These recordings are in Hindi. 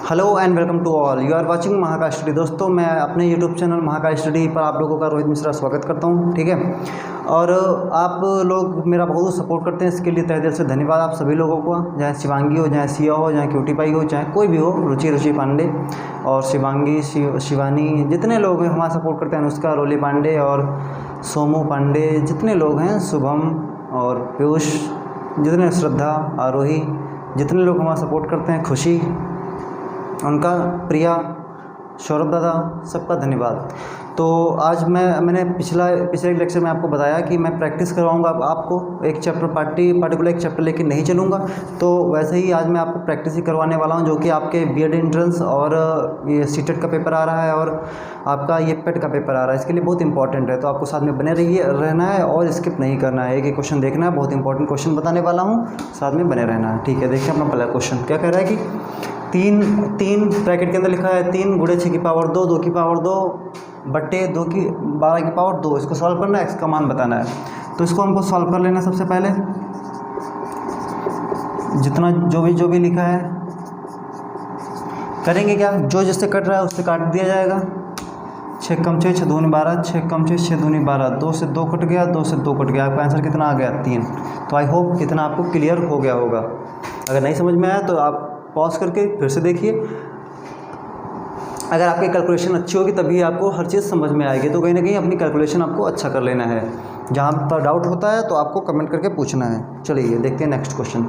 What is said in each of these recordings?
Hello and welcome to all, you are watching Mahakal study. दोस्तों, मैं अपने यूट्यूब चैनल महाकाल स्टडी पर आप लोगों का रोहित मिश्रा स्वागत करता हूं, ठीक है। और आप लोग मेरा बहुत सपोर्ट करते हैं, इसके लिए तहे दिल से धन्यवाद आप सभी लोगों को। चाहे शिवांगी हो, चाहे सिया हो, चाहे क्यूटी पाई हो, चाहे कोई भी हो, रुचि पांडे और शिवांगी, शिवानी, जितने लोग हैं हमारा सपोर्ट करते हैं, अनुष्का, रोली पांडे और सोमू पांडे, जितने लोग हैं, शुभम और पीयूष, जितने श्रद्धा, आरोही, जितने लोग हमारा सपोर्ट करते हैं, खुशी, उनका, प्रिया, सौरभ दादा, सबका धन्यवाद। तो आज मैंने पिछले लेक्चर में आपको बताया कि मैं प्रैक्टिस करवाऊंगा आपको एक चैप्टर पार्टिकुलर एक चैप्टर लेके नहीं चलूँगा। तो वैसे ही आज मैं आपको प्रैक्टिस ही करवाने वाला हूं, जो कि आपके बीएड एंट्रेंस और ये सीटेट का पेपर आ रहा है और आपका ये पेट का पेपर आ रहा है। इसके लिए बहुत इंपॉर्टेंट है, तो आपको साथ में बने रहना है और स्किप नहीं करना है। एक क्वेश्चन देखना है, बहुत इंपॉर्टेंट क्वेश्चन बताने वाला हूँ, साथ में बने रहना है, ठीक है। देखिए अपना पहला क्वेश्चन क्या कह रहा है कि तीन ब्रैकेट के अंदर लिखा है 3 गुणे 6 की पावर 2, 2 की पावर 2 बट्टे 2 की 12 की पावर 2। इसको सॉल्व करना है, एक्स का मान बताना है। तो इसको हमको सॉल्व कर लेना। सबसे पहले जितना जो भी लिखा है करेंगे क्या, जो जिससे कट रहा है उससे काट दिया जाएगा। 6 कम 6 6 दूनी 12, 6 कम 6 6 दूनी 12, 2 से 2 कट गया, 2 से 2 कट गया। आपका आंसर कितना आ गया, 3। तो आई होप इतना आपको क्लियर हो गया होगा। अगर नहीं समझ में आया तो आप पॉज करके फिर से देखिए। अगर आपकी कैलकुलेशन अच्छी होगी तभी आपको हर चीज़ समझ में आएगी। तो कहीं ना कहीं अपनी कैलकुलेशन आपको अच्छा कर लेना है। जहाँ पर डाउट होता है तो आपको कमेंट करके पूछना है। चलिए देखते हैं नेक्स्ट क्वेश्चन।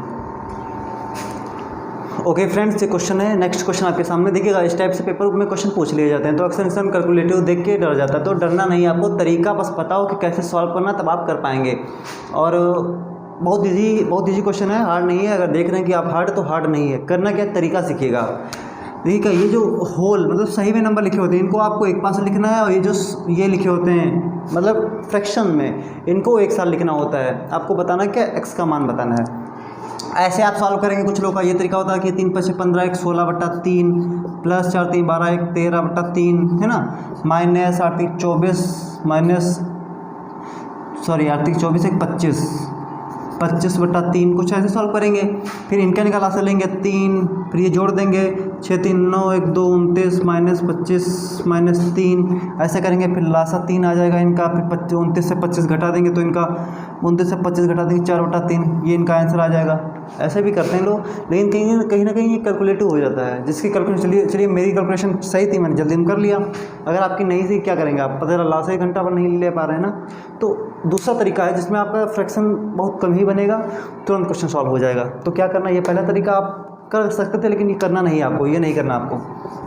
ओके फ्रेंड्स, ये क्वेश्चन है, नेक्स्ट क्वेश्चन आपके सामने देखिएगा। इस टाइप से पेपर में क्वेश्चन पूछ लिए जाते हैं तो अक्सर इंसान कैलकुलेटिव देख के डर जाता है। तो डरना नहीं, आपको तरीका बस पता हो कि कैसे सॉल्व करना, तब आप कर पाएंगे। और बहुत इजी क्वेश्चन है, हार्ड नहीं है। अगर देख रहे हैं कि आप हार्ड, तो हार्ड नहीं है। करना क्या, तरीका सीखिएगा। देखिएगा, ये जो होल मतलब सही में नंबर लिखे होते हैं, इनको आपको एक पास से लिखना है। और ये लिखे होते हैं मतलब फ्रैक्शन में, इनको एक साथ लिखना होता है। आपको बताना क्या, एक्स का मान बताना है। ऐसे आप सॉल्व करेंगे। कुछ लोग का ये तरीका होता है कि 3 × 5 = 15, 1 16/3 प्लस 4 3 12, 1 13/3 है ना, माइनस 8 3 24 माइनस 8 3 24 1 25/3, कुछ ऐसे सॉल्व करेंगे। फिर इनका निकाला से लेंगे 3, फिर ये जोड़ देंगे 6 3 9 1 2 29 माइनस 25 माइनस 3, ऐसे करेंगे। फिर लासा 3 आ जाएगा इनका। फिर 29 से 25 घटा देंगे तो इनका 29 से 25 घटा देंगे 4/3, ये इनका आंसर आ जाएगा। ऐसे भी करते हैं लोग, लेकिन कहीं ना कहीं ये कैलकुलेटिव हो जाता है। जिसकी कैलकुलेशन, चलिए मेरी कैलकुलेशन सही थी, मैंने जल्दी में कर लिया। अगर आपकी नहीं थी, क्या करेंगे आप, पता चला लासा 1 घंटा पर नहीं ले पा रहे हैं ना। तो दूसरा तरीका है जिसमें आपका फ्रैक्शन बहुत कम ही बनेगा, तुरंत क्वेश्चन सॉल्व हो जाएगा। तो क्या करना, ये पहला तरीका आप कर सकते थे, लेकिन ये करना नहीं आपको, ये नहीं करना आपको।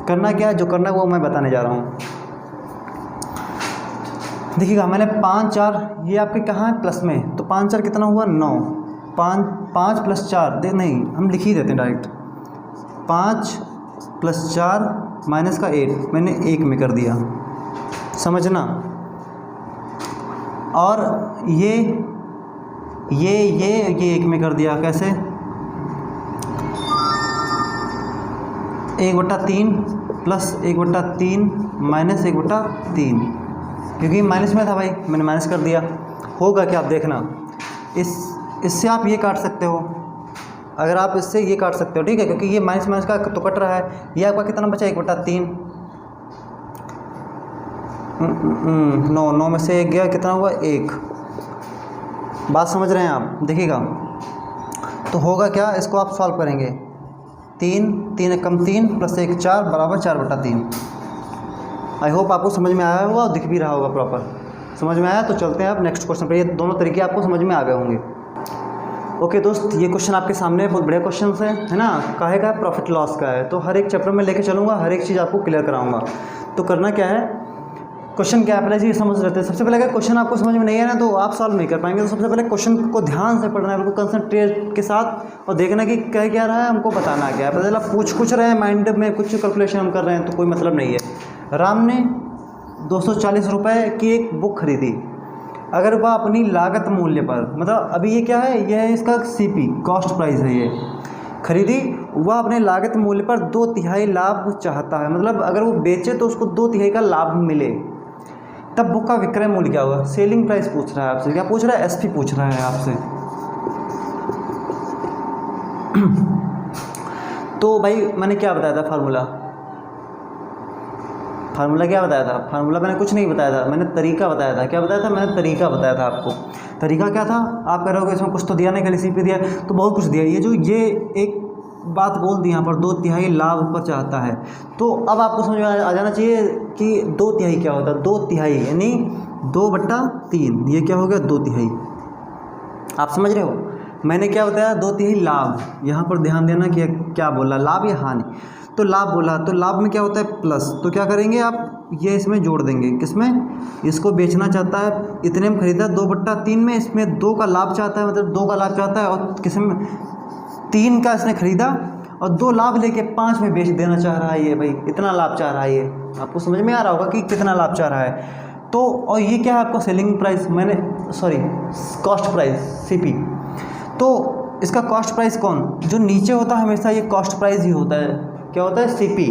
करना क्या है, जो करना है वो मैं बताने जा रहा हूँ। देखिएगा, मैंने 5 4, ये आपके कहाँ है, प्लस में, तो 5 4 कितना हुआ, 9। 5 + 4 नहीं, हम लिख ही देते हैं डायरेक्ट। 5 + 4 माइनस का 8 मैंने 1 में कर दिया, समझना। और ये 1 में कर दिया, कैसे, 1/3 प्लस 1/3 माइनस 1/3, क्योंकि माइनस में था भाई, मैंने माइनस कर दिया। होगा क्या, आप देखना, इससे आप ये काट सकते हो। अगर आप इससे ये काट सकते हो, ठीक है, क्योंकि ये माइनस का तो कट रहा है। ये आपका कितना बचा, 1/3, 9 में से 1 गया, कितना हुआ, 1। बात समझ रहे हैं आप, देखिएगा। तो होगा क्या, इसको आप सॉल्व करेंगे। 3 कम 3 प्लस 1 4 बराबर 4/3। आई होप आपको समझ में आया होगा और दिख भी रहा होगा प्रॉपर। समझ में आया तो चलते हैं आप नेक्स्ट क्वेश्चन पर। ये दोनों तरीके आपको समझ में आ गए होंगे। ओके दोस्त, ये क्वेश्चन आपके सामने बहुत बड़े क्वेश्चन है ना। काहे का, प्रॉफिट लॉस का है। तो हर एक चैप्टर में लेके चलूँगा, हर एक चीज़ आपको क्लियर कराऊंगा। तो करना क्या है, क्वेश्चन क्या है पहले जी समझ लेते हैं। सबसे पहले अगर क्वेश्चन आपको समझ में नहीं है ना, तो आप सॉल्व नहीं कर पाएंगे। तो सबसे पहले क्वेश्चन को ध्यान से पढ़ना है, बिल्कुल कंसंट्रेट के साथ, और देखना कि क्या रहा है, हमको बताना क्या है। पता चला पूछ रहे हैं माइंड में, कुछ कैलकुलेशन हम कर रहे हैं, तो कोई मतलब नहीं है। राम ने 240 रुपये की एक बुक खरीदी। अगर वह अपनी लागत मूल्य पर, मतलब अभी ये क्या है, यह है इसका CP, कॉस्ट प्राइस है, ये खरीदी, वह अपने लागत मूल्य पर 2/3 लाभ चाहता है। मतलब अगर वो बेचे तो उसको 2/3 का लाभ मिले, तब बुक का विक्रय मूल्य क्या होगा। सेलिंग प्राइस पूछ रहा है आपसे, क्या पूछ रहा है, SP पूछ रहा है आपसे। तो भाई मैंने क्या बताया था फार्मूला क्या बताया था? फार्मूला मैंने कुछ नहीं बताया था, मैंने तरीका बताया था। क्या बताया था? मैंने तरीका बताया था आपको। तरीका क्या था? आप कह रहे हो इसमें कुछ तो दिया नहीं, खाली सी पे दिया, तो बहुत कुछ दिया। ये एक बात बोल दी यहाँ पर, 2/3 लाभ पर चाहता है। तो अब आपको समझ में आ जाना चाहिए कि 2/3 क्या होता है। 2/3 यानी 2/3, ये क्या हो गया? 2/3। आप समझ रहे हो? मैंने क्या बताया? 2/3 लाभ। यहाँ पर ध्यान देना कि क्या बोला, लाभ या हानि। तो लाभ बोला, तो लाभ में क्या होता है? प्लस। तो क्या करेंगे आप? ये इसमें जोड़ देंगे। किसमें? इसको बेचना चाहता है, इतने में खरीदा 2/3 में, इसमें 2 का लाभ चाहता है, मतलब 2 का लाभ चाहता है, और किसमें 3 का इसने खरीदा और 2 लाभ लेके 5 में बेच देना चाह रहा है। ये भाई इतना लाभ चाह रहा है। ये आपको समझ में आ रहा होगा कि कितना लाभ चाह रहा है। तो और ये क्या है आपका? Selling price, cost price, CP. तो इसका कॉस्ट प्राइस कौन? जो नीचे होता है हमेशा ये कॉस्ट प्राइस ही होता है। क्या होता है? सीपी।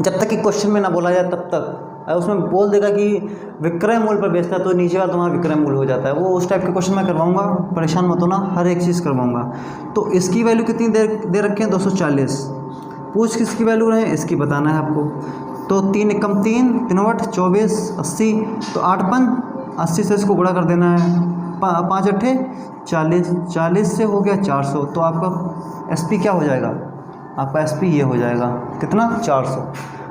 जब तक कि क्वेश्चन में ना बोला जाए तब तक। उसमें बोल देगा कि विक्रय मूल्य पर बेचता है, तो नीचे वाला तुम्हारा विक्रय मूल्य हो जाता है। वो उस टाइप के क्वेश्चन मैं करवाऊंगा, परेशान मत होना, हर एक चीज़ करवाऊंगा। तो इसकी वैल्यू कितनी दे रखे हैं? 240। पूछ किसकी वैल्यू रहे? इसकी बताना है आपको। तो 3 एकम 3, 3 8 24, 80। तो 8 5 80 से इसको गुणा कर देना है। 5 8 40, 40 से हो गया 400। तो आपका एसपी क्या हो जाएगा? आपका एसपी ये हो जाएगा कितना? 400।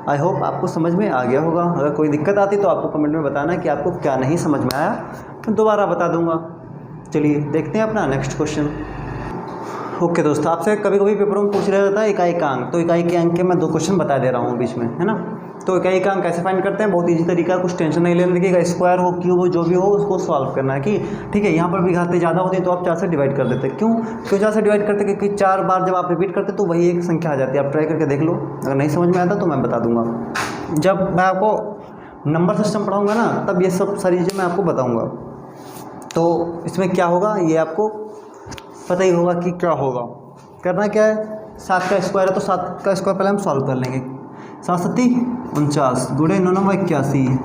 आई होप आपको समझ में आ गया होगा। अगर कोई दिक्कत आती तो आपको कमेंट में बताना कि आपको क्या नहीं समझ में आया, तो दोबारा बता दूंगा। चलिए देखते हैं अपना नेक्स्ट क्वेश्चन। ओके दोस्तों, आपसे कभी कभी पेपरों में पूछ रहा जाता है इकाई का अंक। तो इकाई के अंक के मैं 2 क्वेश्चन बता दे रहा हूँ बीच में, है ना। तो इकाई का अंक कैसे फाइंड करते हैं? बहुत ईजी तरीका, कुछ टेंशन नहीं लेने। देखिएगा, स्क्वायर हो, क्यूब हो, जो भी हो उसको सॉल्व करना है कि ठीक है। यहाँ पर भी घातें ज़्यादा होती है तो आप 4 से डिवाइड कर देते हैं। क्यों 4 से डिवाइड करते? क्योंकि 4 बार जब आप रिपीट करते तो वही एक संख्या आ जाती है। आप ट्राई करके देख लो, अगर नहीं समझ में आता तो मैं बता दूंगा। जब मैं आपको नंबर सिस्टम पढ़ाऊँगा ना, तब ये सब सारी चीज़ें मैं आपको बताऊँगा। तो इसमें क्या होगा ये आपको पता ही होगा कि क्या होगा। करना क्या है? 7 का स्क्वायर है तो 7 का स्क्वायर पहले हम सॉल्व कर लेंगे। 7 7 49 गुणे 9 9 81,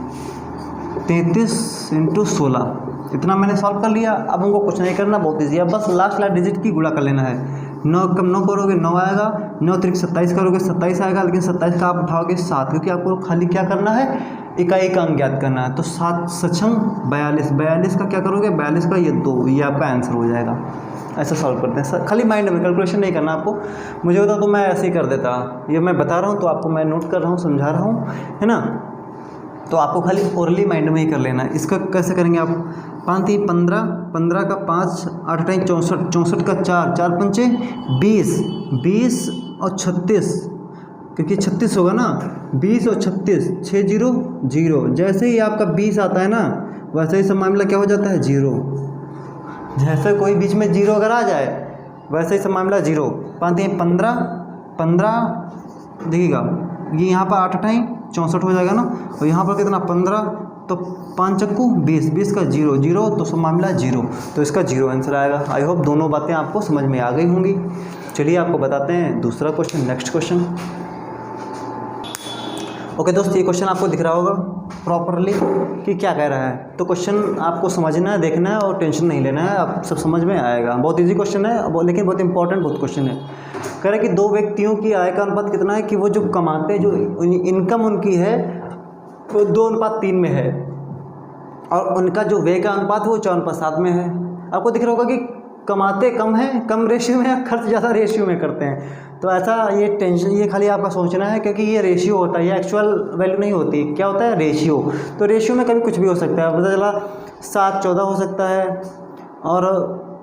33 × 16। इतना मैंने सॉल्व कर लिया। अब हमको कुछ नहीं करना, बहुत ईजी है। बस लास्ट डिजिट की गुणा कर लेना है। 9 कम 9 करोगे 9 आएगा, 9 3 27 करोगे 27 आएगा। लेकिन 27 का आप उठाओगे 7, क्योंकि आपको खाली क्या करना है? इकाई का अंक ज्ञात करना है। तो 7 सक्षम 42, 42 का क्या करोगे? 42 का ये 2, ये आपका आंसर हो जाएगा। ऐसा सॉल्व करते हैं। खाली माइंड में, कैलकुलेशन नहीं करना आपको। मुझे होता तो मैं ऐसे ही कर देता। ये मैं बता रहा हूँ तो आपको मैं नोट कर रहा हूँ, समझा रहा हूँ, है ना। तो आपको खाली ओरली माइंड में ही कर लेना है। इसका कैसे करेंगे आप? 5 3 15, 15 का 5, 8 8 64, 64 का 4, 4 5 20, 20 और 36, क्योंकि 36 होगा ना। 20 और 36, 6 0 0। जैसे ही आपका 20 आता है ना, वैसे ही सब मामला क्या हो जाता है? 0। जैसे कोई बीच में 0 अगर आ जाए, वैसे ही सब मामला 0। 5 3 15, 15 देखिएगा, ये यहाँ पर 8 8 64 हो जाएगा ना, और यहाँ पर कितना? 15। तो 5 चक्कू 20, 20 का 0 0, तो सब मामला 0। तो इसका 0 आंसर आएगा। आई होप दोनों बातें आपको समझ में आ गई होंगी। चलिए आपको बताते हैं दूसरा क्वेश्चन, नेक्स्ट क्वेश्चन। ओके दोस्त, ये क्वेश्चन आपको दिख रहा होगा प्रॉपरली कि क्या कह रहा है। तो क्वेश्चन आपको समझना है, देखना है और टेंशन नहीं लेना है, आप सब समझ में आएगा। बहुत इजी क्वेश्चन है, लेकिन बहुत इंपॉर्टेंट बहुत क्वेश्चन है। कह रहा है कि 2 व्यक्तियों की आय का अनुपात कितना है? कि वो जो कमाते हैं, जो इनकम उनकी है वो 2:3 में है, और उनका जो व्यय का अनुपात है वो 4:7 में है। आपको दिख रहा होगा कि कमाते कम हैं, कम रेशियो में, या खर्च ज़्यादा रेशियो में करते हैं। तो ऐसा ये टेंशन, ये खाली आपका सोचना है, क्योंकि ये रेशियो होता है, ये एक्चुअल वैल्यू नहीं होती। क्या होता है? रेशियो। तो रेशियो में कभी कुछ भी हो सकता है। पता चला 7 14 हो सकता है, और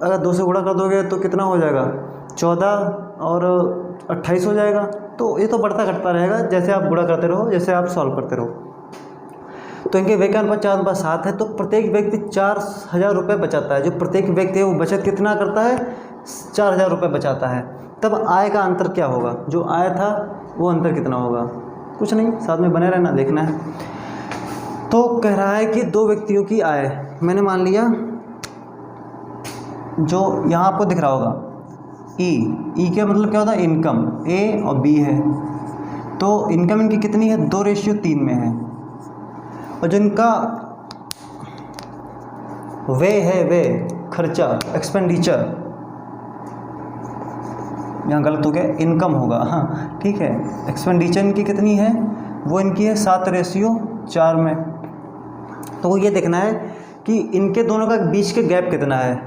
अगर 2 से गुणा कर दोगे तो कितना हो जाएगा? 14 और 28 हो जाएगा। तो ये तो बढ़ता घटता रहेगा जैसे आप गुणा करते रहो, जैसे आप सॉल्व करते रहो। तो इनके व्यय का अनुपात 4:7 है। तो प्रत्येक व्यक्ति 4000 रुपये बचाता है। जो प्रत्येक व्यक्ति है वो बचत कितना करता है? 4000 रुपये बचाता है। तब आय का अंतर क्या होगा? जो आय था वो अंतर कितना होगा? कुछ नहीं, साथ में बने रहना, देखना है। तो कह रहा है कि 2 व्यक्तियों की आय, मैंने मान लिया जो यहाँ आपको दिख रहा होगा ई का मतलब क्या होता है? इनकम। ए और बी है, तो इनकम इनकी कितनी है? 2:3 में है। और जो इनका व्यय है, व्यय खर्चा, एक्सपेंडिचर, यहाँ गलत हो गया, इनकम होगा, हाँ ठीक है। एक्सपेंडिचर इनकी कितनी है, वो इनकी है 7:4 में। तो ये देखना है कि इनके दोनों का बीच के गैप कितना है।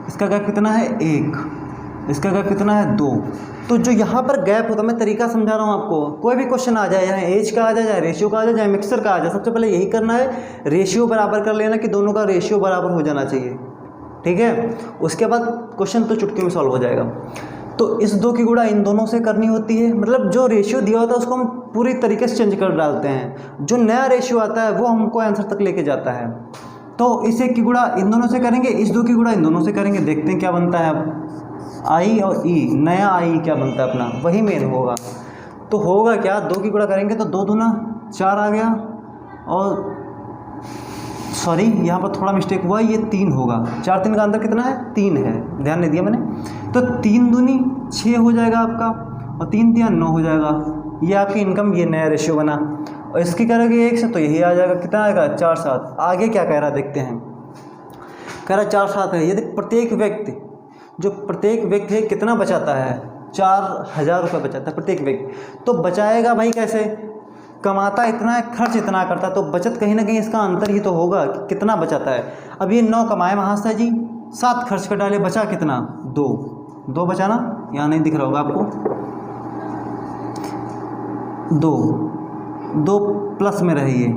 इसका गैप कितना है 1, इसका गैप कितना है 2। तो जो यहाँ पर गैप होता है, मैं तरीका समझा रहा हूँ आपको, कोई भी क्वेश्चन आ जाए, यहाँ एज का आ जाए, चाहे रेशियो का आ जाए, चाहे मिक्सर का आ जाए, सबसे पहले यही करना है, रेशियो बराबर कर लेना कि दोनों का रेशियो बराबर हो जाना चाहिए, ठीक है। उसके बाद क्वेश्चन तो चुटकी में सॉल्व हो जाएगा। तो इस 2 की गुणा इन दोनों से करनी होती है, मतलब जो रेशियो दिया होता है उसको हम पूरी तरीके से चेंज कर डालते हैं, जो नया रेशियो आता है वो हमको आंसर तक लेके जाता है। तो इस 1 की गुणा इन दोनों से करेंगे, इस 2 की गुणा इन दोनों से करेंगे, देखते हैं क्या बनता है। अब आई और ई, नया आई क्या बनता है अपना, वही मेन होगा। तो होगा क्या, 2 की गुणा करेंगे तो 2 दूना 4 आ गया, और सॉरी यहाँ पर थोड़ा मिस्टेक हुआ, ये 3 होगा। 4 3 का अंतर कितना है, 3 है, ध्यान नहीं दिया मैंने। तो 3 दूनी 6 हो जाएगा आपका, और 3 3 9 हो जाएगा। ये आपकी इनकम, ये नया रेशियो बना। और इसकी करेंगे 1 से तो यही आ जाएगा, कितना आएगा 4 7। आगे क्या कह रहा है देखते हैं, कह रहा है 4 7 है। यदि प्रत्येक व्यक्ति, जो प्रत्येक व्यक्ति है कितना बचाता है, 4000 रुपये बचाता है प्रत्येक व्यक्ति। तो बचाएगा भाई कैसे, कमाता इतना है, खर्च इतना करता है, तो बचत कहीं ना कहीं इसका अंतर ही तो होगा कि कितना बचाता है। अब ये 9 कमाए महाशय जी, 7 खर्च कर डाले, बचा कितना 2 बचाना, यहाँ नहीं दिख रहा होगा आपको, 2 प्लस में रही है।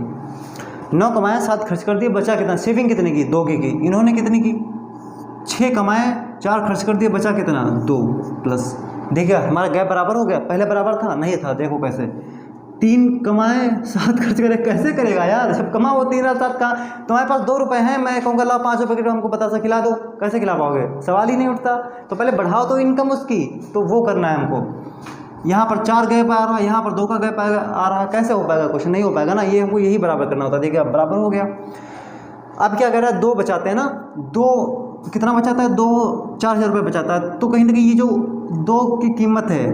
9 कमाए, 7 खर्च कर दिए, बचा कितना, सेविंग कितने की, 2 की। इन्होंने कितनी की, 6 कमाए, 4 खर्च कर दिए, बचा कितना 2 प्लस। देखिए हमारा गैप बराबर हो गया, पहले बराबर था नहीं था, देखो कैसे, 3 कमाए 7 खर्च करे, कैसे करेगा यार, जब कमा वो 3 7 का, तुम्हारे पास 2 रुपये हैं, मैं कहूँगा ला 5 रुपये के हमको बतासा खिला दो, कैसे खिला पाओगे, सवाल ही नहीं उठता। तो पहले बढ़ाओ तो इनकम उसकी, तो वो करना है हमको। यहाँ पर 4 गैप आ रहा है, यहाँ पर 2 का गैप आ रहा है, कैसे हो पाएगा, क्वेश्चन नहीं हो पाएगा ना, ये हमको यही बराबर करना होता है। देखिए अब बराबर हो गया। अब क्या कर रहा है, 2 बचाते हैं ना, 2 कितना बचाता है, 2 4000 रुपये बचाता है। तो कहीं ना कहीं ये जो 2 की कीमत है,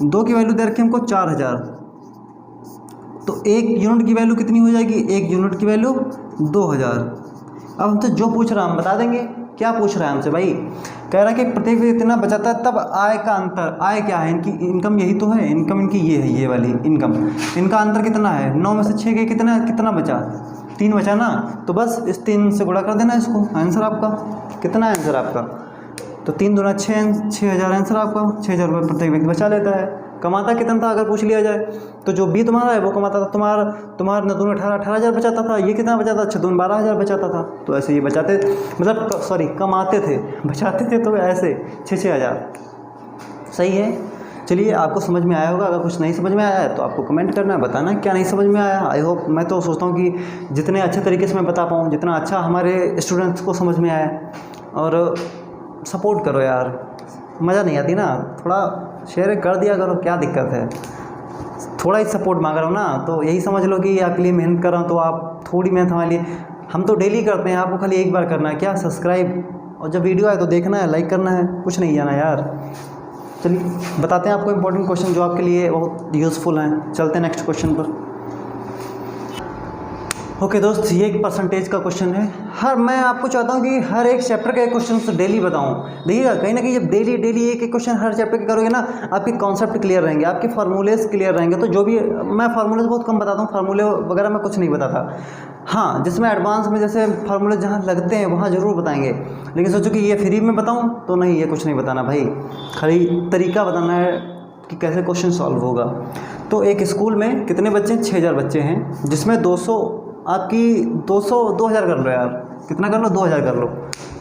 2 की वैल्यू दे रखी हमको 4000, तो 1 यूनिट की वैल्यू कितनी हो जाएगी, 1 यूनिट की वैल्यू 2000। अब हमसे जो पूछ रहा है हम बता देंगे, क्या पूछ रहा है हमसे भाई, कह रहा है कि प्रत्येक व्यक्ति इतना बचाता है, तब आय का अंतर, आय क्या है इनकी, इनकम यही तो है, इनकम इनकी ये है, ये वाली इनकम, इनका अंतर कितना है, 9 में से 6 गए, कितना बचा, 3 बचा ना, तो बस इस 3 से गुणा कर देना इसको, आंसर आपका कितना है, आंसर आपका तो 3 दूना 6, 6000 आंसर आपका। 6000 रुपये प्रत्येक व्यक्ति बचा लेता है। कमाता कितना था अगर पूछ लिया जाए, तो जो बी तुम्हारा है वो कमाता था, तुम्हारा न दून 18,000 बचाता था, ये कितना बचाता था, 6 12,000 बचाता था। तो ऐसे ये बचाते, मतलब सॉरी कमाते थे, बचाते थे तो ऐसे 6,000। सही है। चलिए आपको समझ में आया होगा। अगर कुछ नहीं समझ में आया है तो आपको कमेंट करना है, बताना क्या नहीं समझ में आया। आई होप, मैं तो सोचता हूँ कि जितने अच्छे तरीके से मैं बता पाऊँ, जितना अच्छा हमारे स्टूडेंट्स को समझ में आए। और सपोर्ट करो यार, मज़ा नहीं आती ना, थोड़ा शेयर कर दिया करो, क्या दिक्कत है। थोड़ा ही सपोर्ट मांग रहा हूँ ना, तो यही समझ लो कि आपके लिए मेहनत कर रहा हूँ, तो आप थोड़ी मेहनत हमारे लिए, हम तो डेली करते हैं, आपको खाली एक बार करना है, क्या सब्सक्राइब, और जब वीडियो आए तो देखना है, लाइक करना है, कुछ नहीं जाना यार। चलिए बताते हैं आपको इंपॉर्टेंट क्वेश्चन जो आपके लिए बहुत यूज़फुल हैं। चलते हैं नेक्स्ट क्वेश्चन पर। ओके दोस्त, ये एक परसेंटेज का क्वेश्चन है। मैं आपको चाहता हूँ कि हर एक चैप्टर के क्वेश्चन डेली बताऊँ। देखिएगा कहीं ना कहीं जब डेली एक क्वेश्चन हर चैप्टर के करोगे ना, आपके कॉन्सेप्ट क्लियर रहेंगे, आपके फार्मूलेज क्लियर रहेंगे। तो जो भी मैं फार्मूलेज बहुत कम बताता हूँ, फार्मूले वगैरह मैं कुछ नहीं बताता। हाँ, जिसमें एडवांस में जैसे फार्मूले जहाँ लगते हैं वहाँ ज़रूर बताएंगे, लेकिन सोचो कि ये फ्री में बताऊँ तो नहीं, ये कुछ नहीं बताना भाई, खाली तरीका बताना है कि कैसे क्वेश्चन सॉल्व होगा। तो एक स्कूल में कितने बच्चे हैं, 6000 बच्चे हैं, जिसमें 200 आपकी 2000 कर लो यार, कितना कर लो, 2000 कर लो,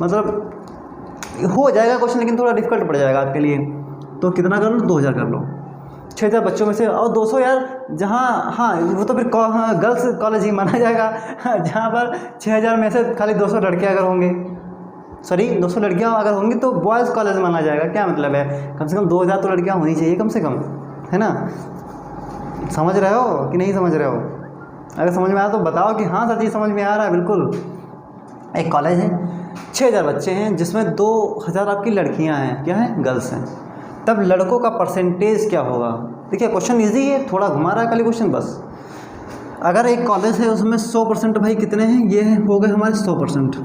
मतलब हो जाएगा क्वेश्चन, लेकिन थोड़ा डिफिकल्ट पड़ जाएगा आपके लिए। तो कितना कर लो, 2000 कर लो। 6000 बच्चों में से, और 200 यार जहाँ, हाँ वो तो फिर गर्ल्स कॉलेज ही माना जाएगा, जहाँ पर 6000 में से खाली 200 लड़कियाँ अगर होंगे, सॉरी 200 लड़कियाँ अगर होंगी तो बॉयज़ कॉलेज माना जाएगा। क्या मतलब है, कम से कम 2000 तो लड़कियाँ होनी चाहिए कम से कम, है ना। समझ रहे हो कि नहीं समझ रहे हो? अगर समझ में आया तो बताओ कि हाँ सर जी समझ में आ रहा है। बिल्कुल। एक कॉलेज है, 6000 बच्चे हैं, जिसमें 2000 आपकी लड़कियां हैं, क्या हैं, गर्ल्स हैं। तब लड़कों का परसेंटेज क्या होगा। देखिए क्वेश्चन इजी है, थोड़ा घुमा रहा है खाली क्वेश्चन बस। अगर एक कॉलेज है उसमें 100% भाई कितने हैं, ये हो गए हमारे 100%।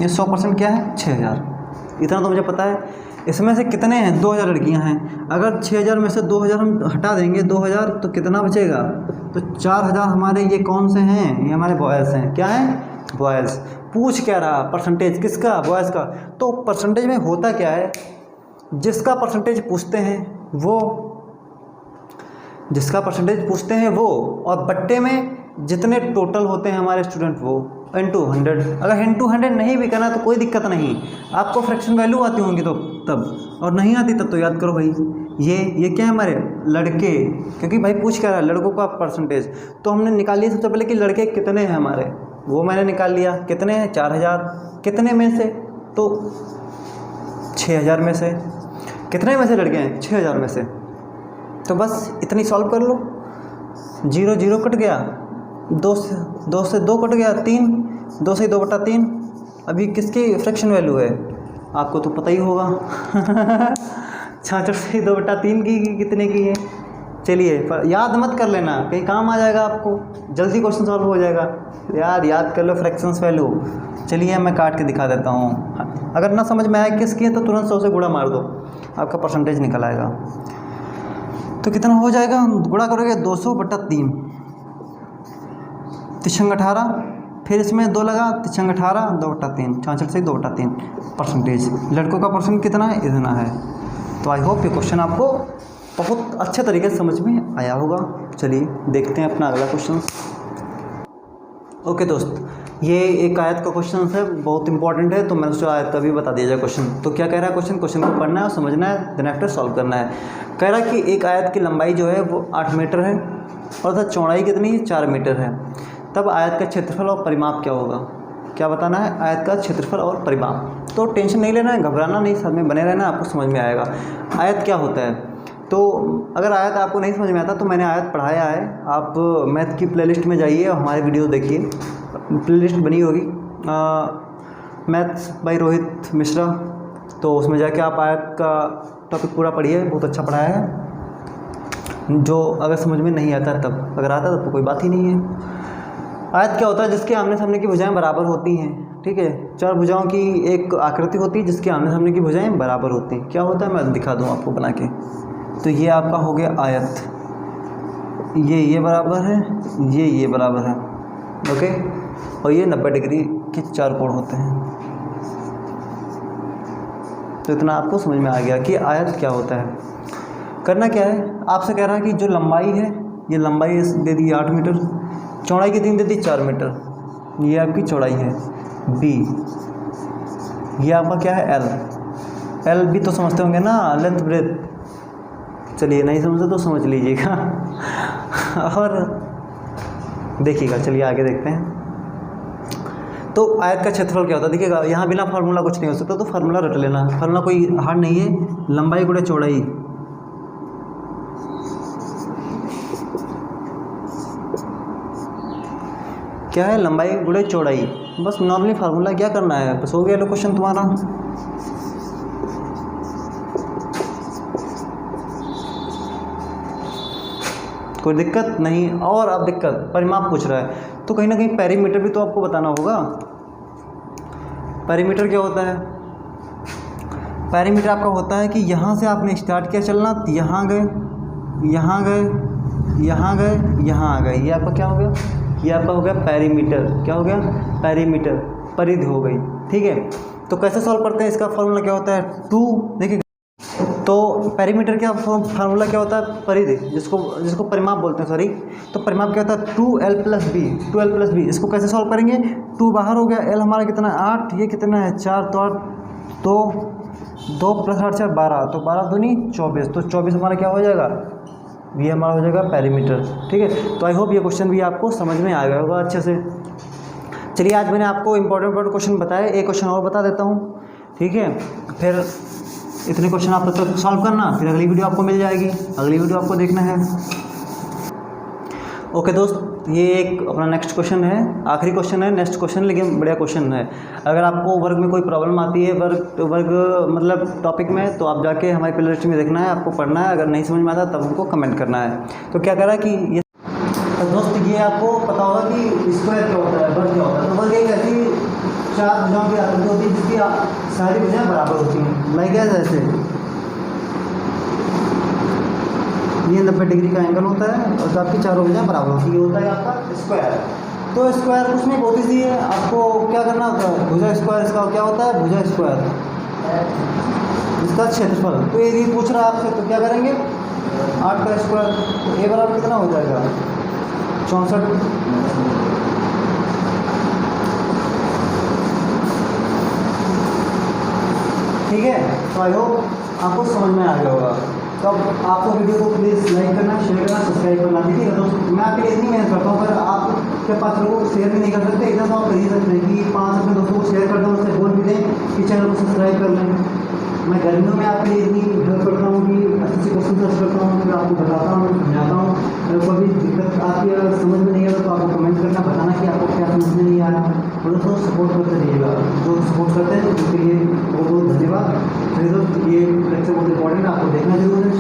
ये 100% क्या है 6000, इतना तो मुझे पता है। इसमें से कितने हैं 2000 लड़कियां हैं, अगर 6000 में से 2000 हम हटा देंगे 2000 तो कितना बचेगा, तो 4000 हमारे ये कौन से हैं, ये हमारे बॉयज़ हैं। क्या है बॉयज़। पूछ क्या रहा परसेंटेज किसका, बॉयज़ का। तो परसेंटेज में होता क्या है, जिसका परसेंटेज पूछते हैं वो, जिसका परसेंटेज पूछते हैं वो, और बट्टे में जितने टोटल होते हैं हमारे स्टूडेंट वो इंटू 100। अगर इंटू 100 नहीं भी करना तो कोई दिक्कत नहीं, आपको फ्रैक्शन वैल्यू आती होंगी तो तब, और नहीं आती तब तो याद करो भाई ये क्या है हमारे लड़के, क्योंकि भाई पूछ क्या रहा है लड़कों का परसेंटेज। तो हमने निकाल लिया सबसे पहले कि लड़के कितने हैं हमारे, वो मैंने निकाल लिया कितने हैं 4000, कितने में से तो 6000 में से, कितने में से लड़के हैं 6000 में से। तो बस इतनी सॉल्व कर लो, 0 0 कट गया, 2 से 2 कट गया 3, 2 से 2/3। अभी किसकी फ्रैक्शन वैल्यू है आपको तो पता ही होगा 66 से 2/3 की कितने की है। चलिए याद मत कर लेना, कहीं काम आ जाएगा आपको, जल्दी क्वेश्चन सॉल्व हो जाएगा यार, याद कर लो फ्रैक्शंस वैल्यू। चलिए मैं काट के दिखा देता हूँ, अगर ना समझ में आए किसकी है तो तुरंत 100 से गुणा मार दो, आपका परसेंटेज निकल आएगा। तो कितना हो जाएगा, गुणा करोगे 200/3, 3 18, फिर इसमें 2 लगा 3 18, 2/3, 66 से 2/3 परसेंटेज। लड़कों का परसेंट कितना है, इतना है। तो आई होप ये क्वेश्चन आपको बहुत अच्छे तरीके से समझ में आया होगा। चलिए देखते हैं अपना अगला क्वेश्चन। ओके दोस्त, ये एक आयत का क्वेश्चन है, बहुत इंपॉर्टेंट है, तो मैंने सोचा आयत का भी बता दिया जाए क्वेश्चन। तो क्या कह रहा है क्वेश्चन को पढ़ना है और समझना है, देन आफ्टर सॉल्व करना है। कह रहा है कि एक आयत की लंबाई जो है वो 8 मीटर है और उसकी चौड़ाई कितनी है 4 मीटर है, तब आयत का क्षेत्रफल और परिमाप क्या होगा। क्या बताना है, आयत का क्षेत्रफल और परिमाप। तो टेंशन नहीं लेना है, घबराना नहीं, साथ में बने रहना, आपको समझ में आएगा आयत क्या होता है। तो अगर आयत आपको नहीं समझ में आता तो मैंने आयत पढ़ाया है, आप मैथ की प्लेलिस्ट में जाइए और हमारे वीडियो देखिए, प्लेलिस्ट बनी होगी मैथ्स बाय रोहित मिश्रा, तो उसमें जाके आप आयत का टॉपिक पूरा पढ़िए, बहुत अच्छा पढ़ाया है। जो अगर समझ में नहीं आता तब, अगर आता तब तो कोई बात ही नहीं है। आयत क्या होता है, जिसके आमने सामने की भुजाएं बराबर होती हैं, ठीक है। 4 भुजाओं की एक आकृति होती है जिसके आमने सामने की भुजाएं बराबर होती हैं। क्या होता है मैं दिखा दूँ आपको बना के। तो ये आपका हो गया आयत, ये बराबर है, ये बराबर है, ओके। और ये 90 डिग्री के 4 कोण होते हैं। तो इतना आपको समझ में आ गया कि आयत क्या होता है। करना क्या है, आपसे कह रहा है कि जो लंबाई है, ये लंबाई दे दी 8 मीटर, चौड़ाई कितनी दे दी 4 मीटर, ये आपकी चौड़ाई है बी, ये आपका क्या है एल भी तो समझते होंगे ना, लेंथ ब्रेथ। चलिए नहीं समझते तो समझ लीजिएगा और देखिएगा। चलिए आगे देखते हैं। तो आयत का क्षेत्रफल क्या होता है, देखिएगा यहाँ बिना फार्मूला कुछ नहीं हो सकता, तो फार्मूला रट लेना, फार्मूला कोई हार्ड नहीं है। लंबाई गुणे चौड़ाई, क्या है लंबाई गुणे चौड़ाई, बस नॉर्मली फार्मूला क्या करना है, बस हो गया लो क्वेश्चन तुम्हारा। कोई दिक्कत नहीं। और अब दिक्कत परिमाप पूछ रहा है, तो कहीं ना कहीं पेरीमीटर भी तो आपको बताना होगा। पेरीमीटर क्या होता है, पेरीमीटर आपका होता है कि यहाँ से आपने स्टार्ट किया चलना, यहाँ गए, यहाँ गए, यहाँ गए, यहाँ आ गए, ये आपका क्या हो गया, ये आपका हो गया पेरीमीटर। क्या हो गया, पेरीमीटर, परिधि हो गई, ठीक है। तो कैसे सॉल्व करते हैं, इसका फॉर्मूला क्या होता है 2, देखिए। तो पेरीमीटर का फार्मूला क्या होता है, परिधि, जिसको परिमाप बोलते हैं, सॉरी। तो परिमाप क्या होता है 2l + b, 2l + b। इसको कैसे सॉल्व करेंगे, 2 बाहर हो गया, l हमारा कितना है 8, ये कितना है 4, तो 8, 2 + 8 4 12, तो 12 दूनी 24, तो 24 हमारा क्या हो जाएगा, ये हमारा हो जाएगा पेरीमीटर, ठीक है। तो आई होप ये क्वेश्चन भी आपको समझ में आ गया होगा अच्छे से। चलिए आज मैंने आपको इंपॉर्टेंट क्वेश्चन बताया, एक क्वेश्चन और बता देता हूँ, ठीक है। फिर इतने क्वेश्चन आप तब तक सॉल्व करना, फिर अगली वीडियो आपको मिल जाएगी, अगली वीडियो आपको देखना है। ओके दोस्त, ये एक अपना नेक्स्ट क्वेश्चन है, आखिरी क्वेश्चन है, नेक्स्ट क्वेश्चन, लेकिन बढ़िया क्वेश्चन है। अगर आपको वर्ग में कोई प्रॉब्लम आती है, वर्ग मतलब टॉपिक में, तो आप जाके हमारी प्लेलिस्ट में देखना है, आपको पढ़ना है। अगर नहीं समझ में आता तब हमको कमेंट करना है। तो क्या कह रहा है कि ये तो दोस्त ये आपको पता होगा कि स्क्वायर क्या होता है, वर्ग क्या होता है। तो वर्ग एक ऐसी चार भुजाओं की आकृति होती है जिसकी सारी भुजाएं बराबर होती हैं। लाइक ऐसे ये 90 डिग्री का एंगल होता है और आपकी चारों भुजाएं बराबर होती है, ये होता है आपका स्क्वायर। तो स्क्वायर कुछ नहीं, बहुत ईजी है। आपको क्या करना होता है, भुजा स्क्वायर इसका क्या होता है, भुजा स्क्वायर इसका क्षेत्रफल। तो ये पूछ रहा है आपसे, तो क्या करेंगे 8 का स्क्वायर, तो ए बराबर कितना हो जाएगा 64। ठीक है, तो आई होप आपको समझ में आ गया होगा। तो अब आपको वीडियो को प्लीज़ लाइक करना, शेयर करना, सब्सक्राइब करना। ठीक है दोस्तों, मैं आपके लिए इतनी मेहनत करता हूँ, पर आपके पास लोगों को शेयर भी नहीं कर सकते। इतना तो आप कर ही सकते हैं कि 5 अपने दोस्तों को शेयर कर दो, उससे बोल भी दें कि चैनल को सब्सक्राइब कर लें। मैं गर्मियों में आपके लिए इतनी हेल्प करता हूँ कि अच्छे से क्वेश्चन सर्च करता हूँ, फिर आपको बताता हूँ, समझाता हूँ। अगर कभी दिक्कत आती है, अगर समझ में नहीं आता तो आपको कमेंट करना, बताना कि आपको क्या समझ में नहीं आया। और दोस्तों सपोर्ट करते रहिएगा, जो सपोर्ट करते हैं उनके लिए बहुत बहुत धन्यवाद। फिर दोस्तों ये लेक्चर बहुत इंपॉर्टेंट, आपको देखना जरूर है।